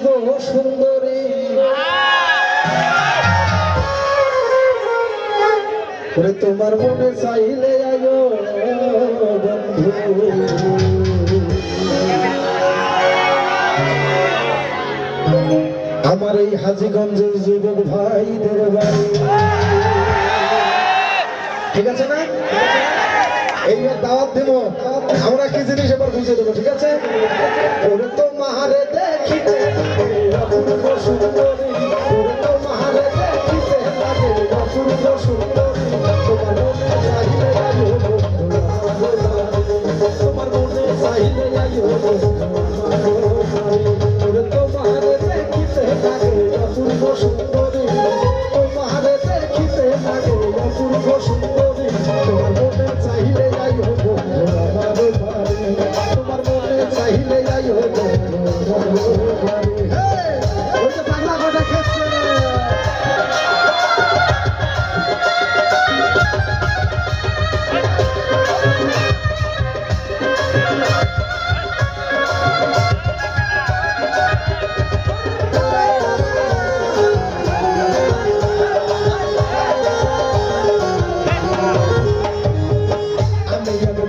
গো সুন্দরী ওরে তোমার মনে চাইলে আয়ো বন্ধু আমার এই হাজীগঞ্জের যুবক ভাইদের বাড়ি ঠিক আছে না এইবার দাওয়াত দেব আমরা কি জিনিস এবার বুঝে দেবো ঠিক আছে ওরে তো মাহারে দেখিতে অপূর্ব সুন্দরী ওরে তো মাহারে দেখিতে লাগে অপূর্ব সুন্দরী তোমার মনে চাইলে আয়ো ওরে তো মাহারে দেখিতে লাগে অপূর্ব সুন্দরী তোমারে দেখিতে লাগে অপূর্ব সুন্দরী তোমার মনে চাইলে আয়ো তোমার মনে চাইলে আয়ো ওই যে বাংলা কথা খেচ্ছে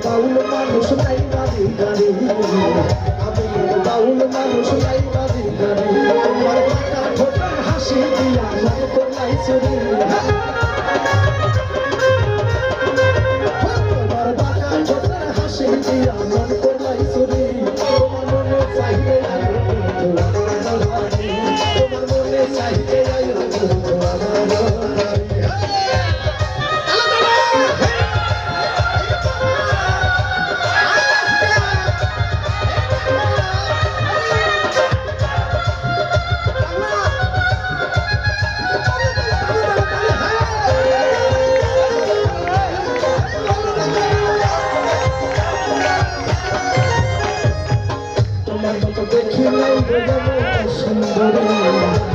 বাউল মানুষ নাই বাড়ি গাড়ি আমি বাউল মানুষ নাই বাড়ি গাড়ি তোমার টাকা ঠোঁটার হাসি দিয়া মন করলাই চুরি তোমার টাকা ঠোঁটার হাসি দিয়া মন করলাই চুরি তোমার মনে চাইলে তোমার মনে চাইলে তোমার মতো দেখি নাই বোঝাবো সুন্দরী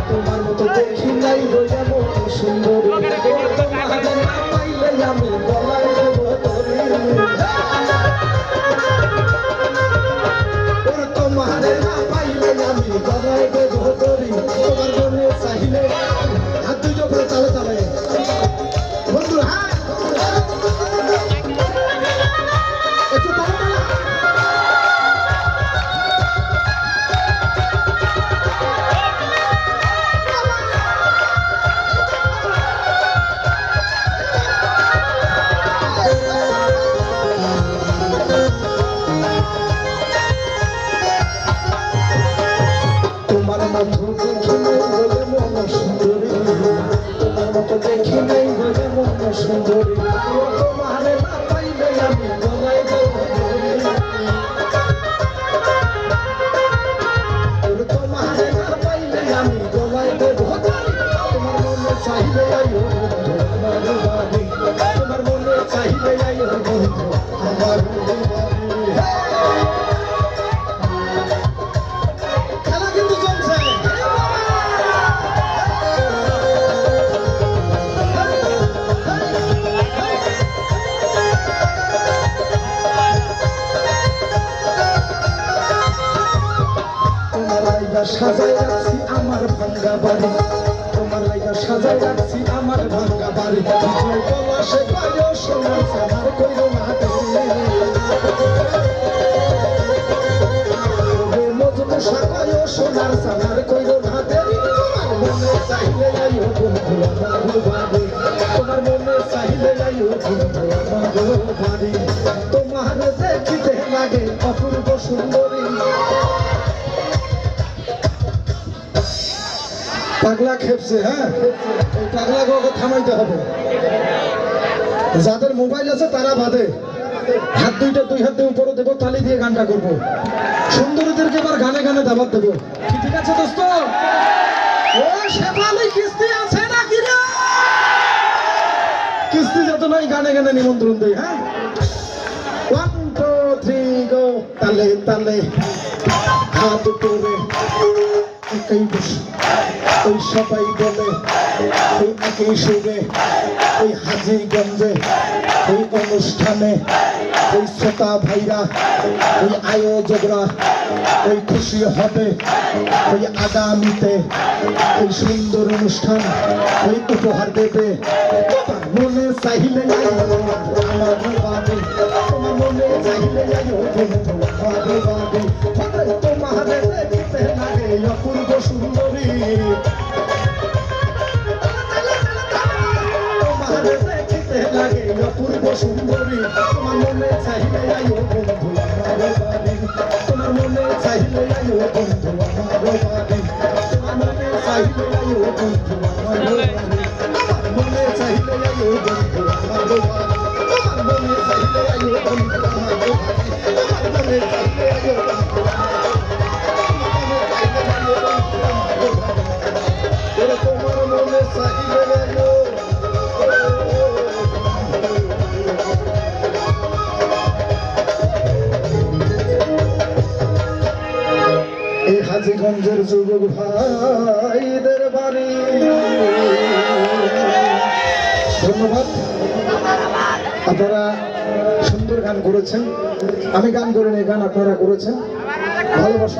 তোমার মতো দেখি নাই বোঝাবো সুন্দরী তোমার না পাইলে আমি গলায় দেবো তরি তোমার না পাইলে আমি গলায় দেবো তরি তোমার মনে চাইলে হাত দুটো করে তালে তালে বন্ধু হ্যাঁ একটু তালে তালে তোমার মতো দেখি নাই বলে মন সুন্দরী তোমার মতো দেখি নাই বলে মন সুন্দরী তোমার না পাইলে আমি গলায় দেবো তোমার না পাইলে আমি গলায় দেবো তোমার মনে চাইলে আয়ো আমার বাড়ি তোমার মনে চাইলে আয়ো আমার সাজাই রাখছি আমার ভাঙ্গা বাড়ি তোমার লাইগা সাজাই রাখছি আমার ভাঙ্গা বাড়ি বিজয় পলাশে পায়ো সোনার সামার কইরো না দেরি মজনু সাকায়ো সোনার সামার কইরো না দেরি তোমার মনে চাইলে আইও বন্ধু আমার বাড়ি তোমার মনে চাইলে আইও বন্ধু আমার বাড়ি তোমার দেখিতে লাগে অপূর্ব সুন্দরী পাগলা খেপছে হ্যাঁ এই পাগলাকে ওকে থামাইতে হবে যাদের মোবাইল আছে তারা বাদে হাত দুইটা দুই হাত দিয়ে উপরে দেবো তালি দিয়ে গানটা করবো সুন্দরীদেরকে এবার গানে গানে দাবাত দেবো ঠিক আছে দোস্ত ও শেফালি কিস্তি আছে নাকি রে কিস্তি যত নাই গানে গানে নিমন্ত্রণ দেই হ্যাঁ 1 2 3 গো তালে তালে হাত উপরে একই বসে ওই সবাই বলে ওই একই সুরে ওই হাজীগঞ্জে ওই অনুষ্ঠানে ওই শ্রোতা ভাইরা ওই আয়োজকরা ওই খুশি হবে ওই আগামীতে ওই সুন্দর অনুষ্ঠান ওই উপহার দেবে তোমার মনে চাইলে আমার বাড়ি তোমার মনে চাইলে আমার বাড়ি তোমার দেখতে লাগে অপূর্ব সুন্দরী তোমার দেখতে লাগে অপূর্ব সুন্দরী তোমার মনে চাইলে বন্ধু আমার বাড়ি তোমার মনে চাইলে বন্ধু আমার বাড়ি তোমার মনে চাইলে বন্ধু আমার বাড়ি তোমার মনে চাইলে বন্ধু আমার বাড়ি তোমার মনে চাইলে বন্ধু আমার বাড়ি তোমার মনে চাইলে তোমার মনে চাইলে এই হাজীগঞ্জের যুবক ভাইদের বাড়ি ধন্যবাদ আপনারা সুন্দর গান করেছেন আমি গান করিনি গান আপনারা করেছেন ভালোবাসা